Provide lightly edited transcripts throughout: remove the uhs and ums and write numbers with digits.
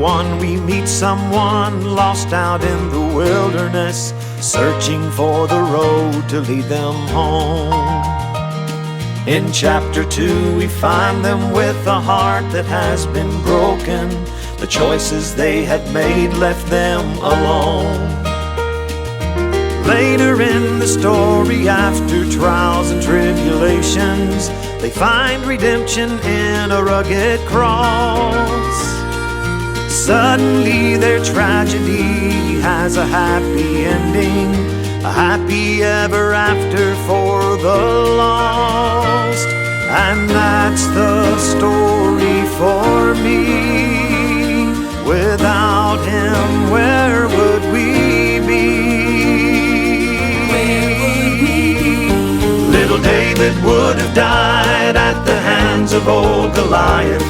one we meet someone lost out in the wilderness, searching for the road to lead them home. In chapter 2 we find them with a heart that has been broken. The choices they had made left them alone. Later in the story, after trials and tribulations, they find redemption in a rugged cross. Suddenly their tragedy has a happy ending, a happy ever after for the lost. And that's the story for me. Without him, where would we be? Little David would have died at the hands of old Goliath.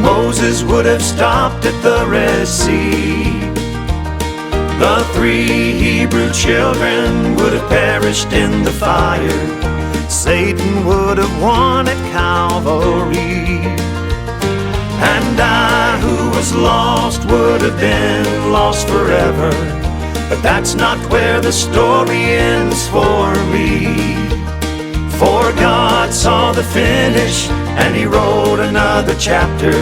Moses would have stopped at the Red Sea. The 3 Hebrew children would have perished in the fire. Satan would have won at Calvary. And I, who was lost, would have been lost forever. But that's not where the story ends for me. For God saw the finish, and He wrote another chapter,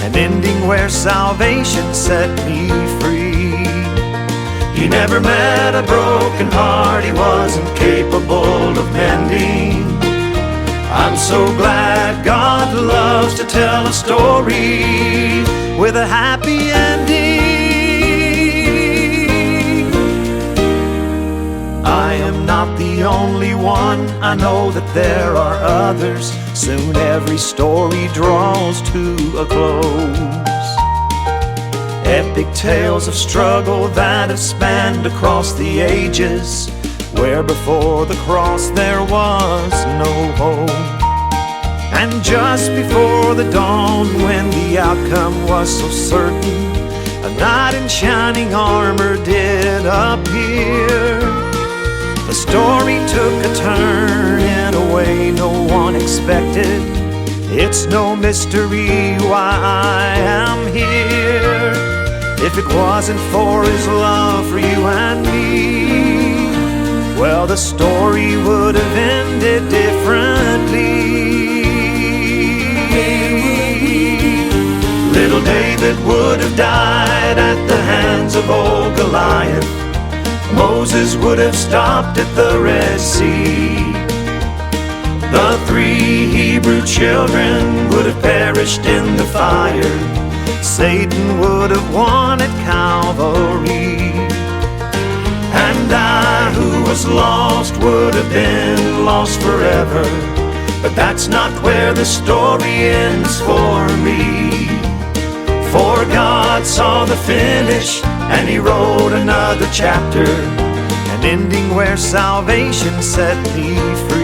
an ending where salvation set me free. He never met a broken heart He wasn't capable of mending. I'm so glad God loves to tell a story with a happy ending. I am not the only one, I know that there are others. Soon every story draws to a close. Epic tales of struggle that have spanned across the ages, where before the cross there was no hope. And just before the dawn, when the outcome was so certain, a knight in shining armor did appear. The story took a turn in a way no one expected. It's no mystery why I am here. If it wasn't for His love for you and me, well, the story would have ended differently. Little David would have died at the hands of old Goliath. Moses would have stopped at the Red Sea. The 3 Hebrew children would have perished in the fire. Satan would have won at Calvary. And I, who was lost, would have been lost forever. But that's not where the story ends for me. For God saw the finish, and He wrote another chapter, an ending where salvation set me free.